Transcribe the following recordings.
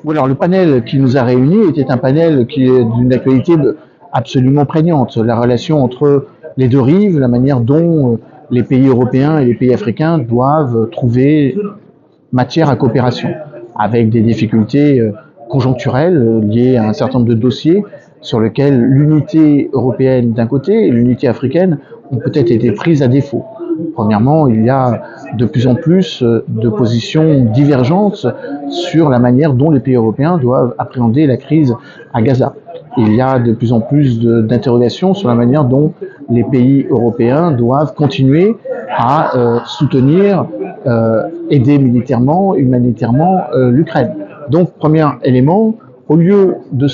Alors, le panel qui nous a réunis était un panel qui est d'une actualité absolument prégnante. La relation entre les deux rives, la manière dont les pays européens et les pays africains doivent trouver matière à coopération, avec des difficultés conjoncturelles liées à un certain nombre de dossiers sur lesquels l'unité européenne d'un côté et l'unité africaine ont peut-être été prises à défaut. Premièrement, il y a de plus en plus de positions divergentes sur la manière dont les pays européens doivent appréhender la crise à Gaza. Il y a de plus en plus d'interrogations sur la manière dont les pays européens doivent continuer à soutenir, aider militairement, humanitairement l'Ukraine. Donc, premier élément, au lieu de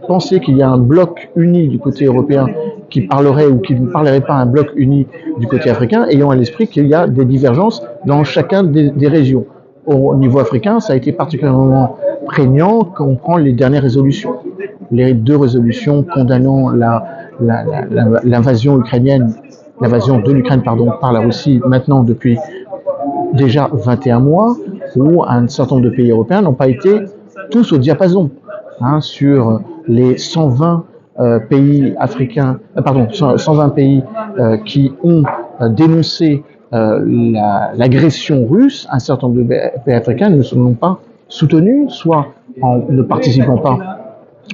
penser qu'il y a un bloc uni du côté européen qui parlerait ou qui ne parlerait pas un bloc uni du côté africain, ayant à l'esprit qu'il y a des divergences dans chacun des régions. Au niveau africain, ça a été particulièrement prégnant quand on prend les dernières résolutions. Les deux résolutions condamnant l'invasion ukrainienne, l'invasion de l'Ukraine par la Russie maintenant depuis déjà 21 mois, où un certain nombre de pays européens n'ont pas été tous au diapason sur les 120 pays africains, 120 pays qui ont dénoncé l'agression russe. Un certain nombre de pays africains ne sont pas soutenus, soit en ne participant pas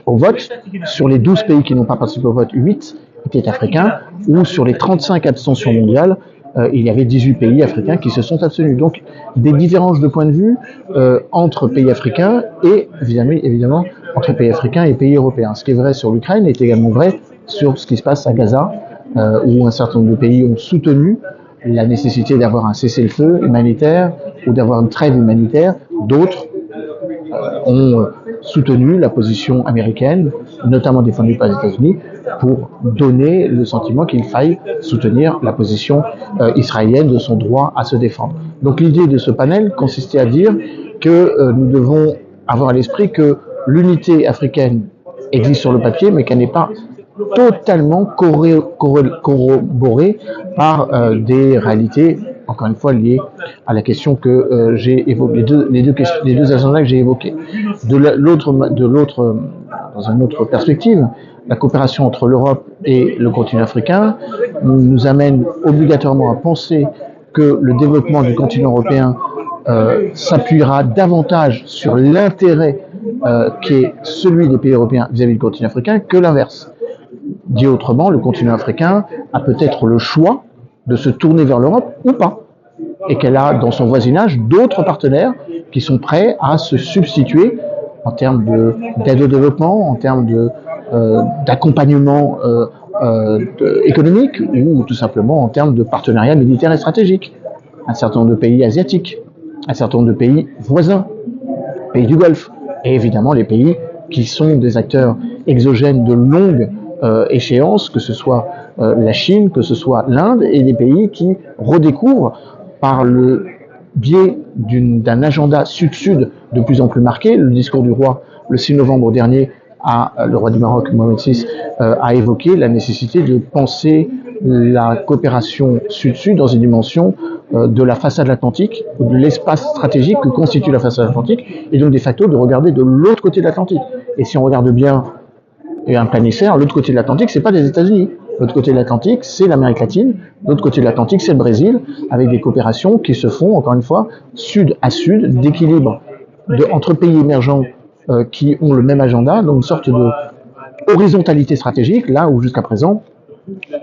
au vote. Sur les 12 pays qui n'ont pas participé au vote, 8 étaient africains, ou sur les 35 abstentions mondiales, il y avait 18 pays africains qui se sont abstenus. Donc, des différences de point de vue entre pays africains et, évidemment, entre pays africains et pays européens. Ce qui est vrai sur l'Ukraine est également vrai sur ce qui se passe à Gaza, où un certain nombre de pays ont soutenu la nécessité d'avoir un cessez-le-feu humanitaire ou d'avoir une trêve humanitaire. D'autres ont soutenu la position américaine, notamment défendue par les États-Unis, pour donner le sentiment qu'il faille soutenir la position israélienne de son droit à se défendre. Donc l'idée de ce panel consistait à dire que nous devons avoir à l'esprit que l'unité africaine existe sur le papier, mais qu'elle n'est pas totalement corroborée par des réalités, encore une fois liées à la question que j'ai évoquée, les deux agendas que j'ai évoqués. Dans une autre perspective, la coopération entre l'Europe et le continent africain nous amène obligatoirement à penser que le développement du continent européen s'appuiera davantage sur l'intérêt qui est celui des pays européens vis-à-vis du continent africain que l'inverse. Dit autrement, le continent africain a peut-être le choix de se tourner vers l'Europe ou pas, et qu'elle a dans son voisinage d'autres partenaires qui sont prêts à se substituer en termes d'aide au développement, en termes d'accompagnement économique ou tout simplement en termes de partenariat militaire et stratégique. Un certain nombre de pays asiatiques, un certain nombre de pays voisins, pays du Golfe, et évidemment les pays qui sont des acteurs exogènes de longue échéance, que ce soit la Chine, que ce soit l'Inde, et des pays qui redécouvrent par le biais d'un agenda sud-sud de plus en plus marqué. Le discours du roi le 6 novembre dernier, le roi du Maroc, Mohamed VI, a évoqué la nécessité de penser la coopération sud-sud dans une dimension de la façade atlantique, de l'espace stratégique que constitue la façade atlantique, et donc de facto de regarder de l'autre côté de l'Atlantique. Et si on regarde bien un planisphère, l'autre côté de l'Atlantique, c'est pas les États-Unis. L'autre côté de l'Atlantique, c'est l'Amérique latine. L'autre côté de l'Atlantique, c'est le Brésil, avec des coopérations qui se font, encore une fois, sud à sud, d'équilibre entre pays émergents qui ont le même agenda, donc une sorte de horizontalité stratégique, là où jusqu'à présent,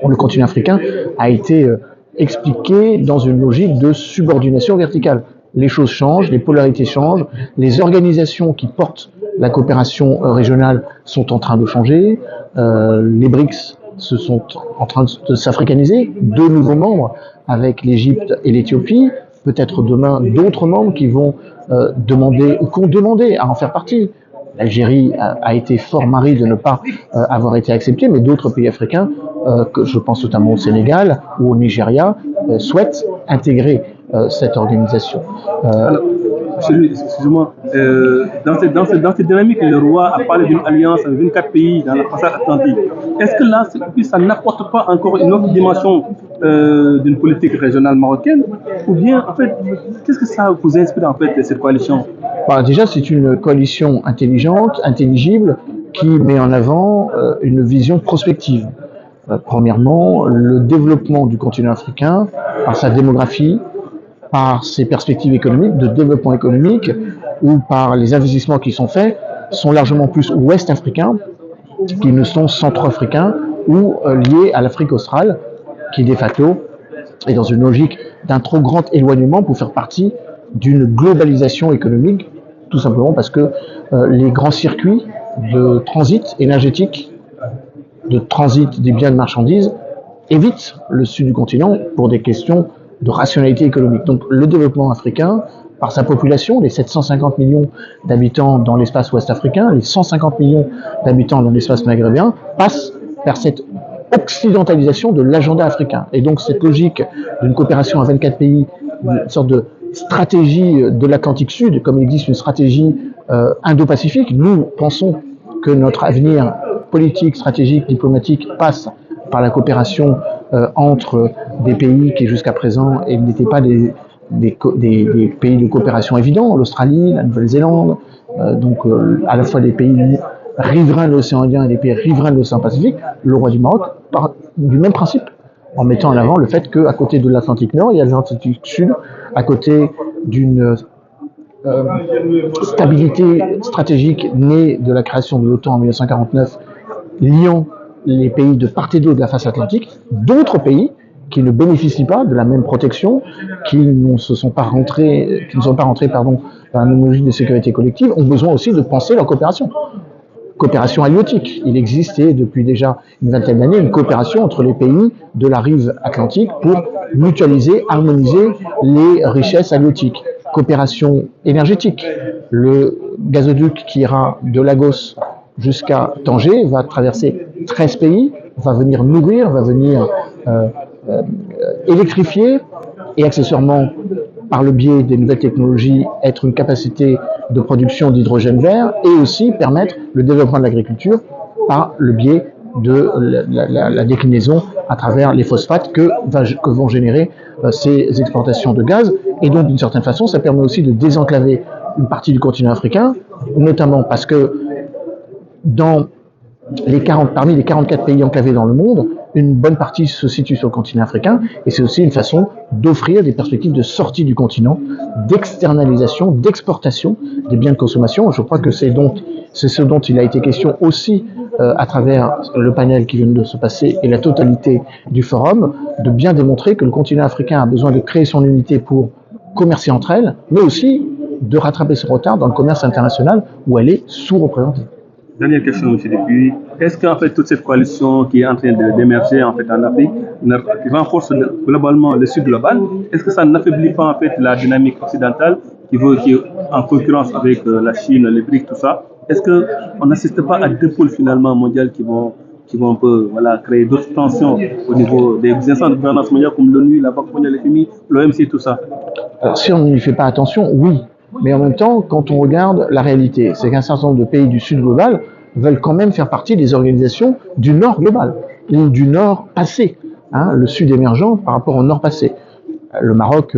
le continent africain a été expliqué dans une logique de subordination verticale. Les choses changent, les polarités changent, les organisations qui portent la coopération régionale sont en train de changer, les BRICS sont en train de s'africaniser, 2 nouveaux membres avec l'Égypte et l'Éthiopie, peut-être demain d'autres membres qui vont demander ou qui ont demandé à en faire partie. L'Algérie a été fort marrie de ne pas avoir été acceptée, mais d'autres pays africains, que je pense notamment au Sénégal ou au Nigeria, souhaitent intégrer cette organisation. excusez-moi, dans cette dynamique, le roi a parlé d'une alliance avec 24 pays dans la façade atlantique. Est-ce que là, ça n'apporte pas encore une autre dimension d'une politique régionale marocaine? Ou bien, en fait, qu'est-ce que ça vous inspire en fait de cette coalition? Déjà, c'est une coalition intelligente, intelligible, qui met en avant une vision prospective. Premièrement, le développement du continent africain par sa démographie, par ses perspectives économiques, de développement économique, ou par les investissements qui sont faits, sont largement plus ouest-africains qu'ils ne sont centro-africains ou liés à l'Afrique australe, qui de facto est dans une logique d'un trop grand éloignement pour faire partie d'une globalisation économique, tout simplement parce que les grands circuits de transit énergétique, de transit des biens et de marchandises, évitent le sud du continent pour des questions de rationalité économique. Donc le développement africain, par sa population, les 750 millions d'habitants dans l'espace ouest africain, les 150 millions d'habitants dans l'espace maghrébin, passe vers cette occidentalisation de l'agenda africain. Et donc cette logique d'une coopération à 24 pays, une sorte de stratégie de l'Atlantique Sud, comme il existe une stratégie Indo-Pacifique, nous pensons que notre avenir politique, stratégique, diplomatique passe par la coopération entre des pays qui jusqu'à présent n'étaient pas des pays de coopération évidents, l'Australie, la Nouvelle-Zélande, à la fois des pays riverains de l'océan Indien et des pays riverains de l'océan Pacifique. Le roi du Maroc part du même principe, en mettant en avant le fait qu'à côté de l'Atlantique Nord, il y a l'Atlantique Sud, à côté d'une stabilité stratégique née de la création de l'OTAN en 1949, liant les pays de part et d'autre de la face atlantique, d'autres pays qui ne bénéficient pas de la même protection, qui ne sont pas rentrés dans la même logique de sécurité collective, ont besoin aussi de penser leur coopération. Coopération halieutique. Il existait depuis déjà une vingtaine d'années une coopération entre les pays de la rive atlantique pour mutualiser, harmoniser les richesses halieutiques. Coopération énergétique. Le gazoduc qui ira de Lagos jusqu'à Tanger va traverser 13 pays, va venir nourrir, va venir électrifier et accessoirement, par le biais des nouvelles technologies, être une capacité de production d'hydrogène vert et aussi permettre le développement de l'agriculture par le biais de la déclinaison à travers les phosphates que vont générer ces exportations de gaz. Et donc, d'une certaine façon, ça permet aussi de désenclaver une partie du continent africain, notamment parce que parmi les 44 pays enclavés dans le monde, une bonne partie se situe sur le continent africain, et c'est aussi une façon d'offrir des perspectives de sortie du continent, d'externalisation, d'exportation des biens de consommation. Je crois que c'est ce dont il a été question aussi à travers le panel qui vient de se passer et la totalité du forum, de bien démontrer que le continent africain a besoin de créer son unité pour commercer entre elles, mais aussi de rattraper ce retard dans le commerce international où elle est sous-représentée. Dernière question, M. Dupuis. Est-ce qu'en fait toute cette coalition qui est en train d'émerger en Afrique, qui renforce globalement le Sud global, est-ce que ça n'affaiblit pas en fait la dynamique occidentale qui est en concurrence avec la Chine, les BRICS, tout ça? Est-ce qu'on n'assiste pas à deux pôles finalement mondiaux qui vont un peu créer d'autres tensions au niveau des instances de gouvernance mondiale comme l'ONU, la Banque mondiale, le FMI, l'OMC, tout ça? Alors si on n'y fait pas attention, oui. Mais en même temps, quand on regarde la réalité, c'est qu'un certain nombre de pays du Sud global veulent quand même faire partie des organisations du Nord global, ou du Nord passé, le Sud émergent par rapport au Nord passé. Le Maroc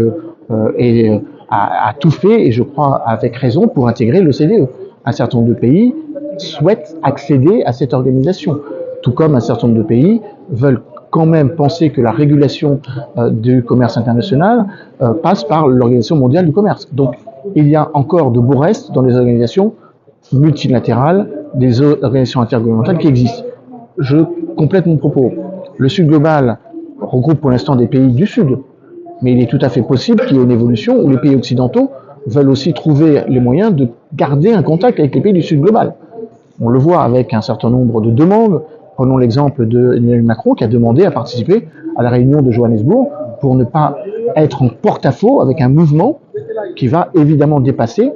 a tout fait, et je crois avec raison, pour intégrer l'OCDE. Un certain nombre de pays souhaitent accéder à cette organisation, tout comme un certain nombre de pays veulent quand même penser que la régulation du commerce international passe par l'Organisation mondiale du commerce. Donc, il y a encore de beaux restes dans les organisations multilatérales, des organisations intergouvernementales qui existent. Je complète mon propos. Le Sud global regroupe pour l'instant des pays du Sud, mais il est tout à fait possible qu'il y ait une évolution où les pays occidentaux veulent aussi trouver les moyens de garder un contact avec les pays du Sud global. On le voit avec un certain nombre de demandes. Prenons l'exemple d'Emmanuel Macron qui a demandé à participer à la réunion de Johannesburg pour ne pas être en porte-à-faux avec un mouvement qui va évidemment dépasser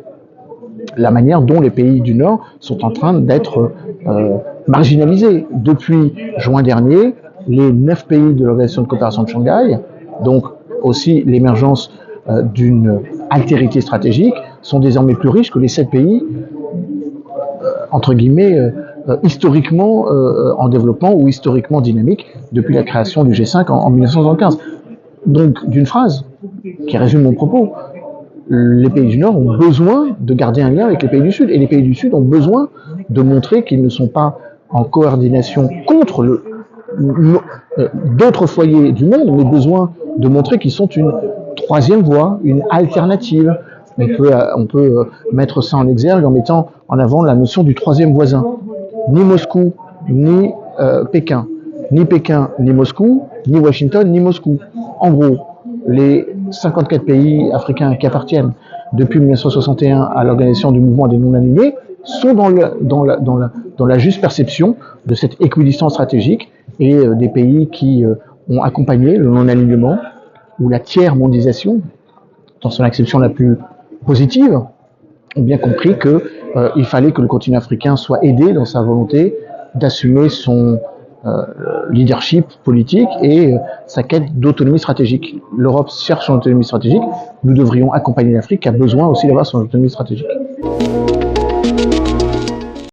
la manière dont les pays du Nord sont en train d'être marginalisés. Depuis juin dernier, les 9 pays de l'Organisation de coopération de Shanghai, donc aussi l'émergence d'une altérité stratégique, sont désormais plus riches que les 7 pays, entre guillemets, historiquement en développement ou historiquement dynamiques depuis la création du G5 en 1975. Donc, d'une phrase qui résume mon propos, les pays du Nord ont besoin de garder un lien avec les pays du Sud, et les pays du Sud ont besoin de montrer qu'ils ne sont pas en coordination contre d'autres foyers du monde, mais besoin de montrer qu'ils sont une troisième voie, une alternative. On peut mettre ça en exergue en mettant en avant la notion du troisième voisin. Ni Moscou, ni Pékin. Ni Pékin, ni Moscou, ni Washington, ni Moscou. En gros, les 54 pays africains qui appartiennent depuis 1961 à l'organisation du mouvement des non-alignés sont dans la juste perception de cette équidistance stratégique, et des pays qui ont accompagné le non-alignement ou la tiers-mondisation, dans son acception la plus positive, ont bien compris qu'il fallait que le continent africain soit aidé dans sa volonté d'assumer son leadership politique et sa quête d'autonomie stratégique. L'Europe cherche son autonomie stratégique, nous devrions accompagner l'Afrique qui a besoin aussi d'avoir son autonomie stratégique.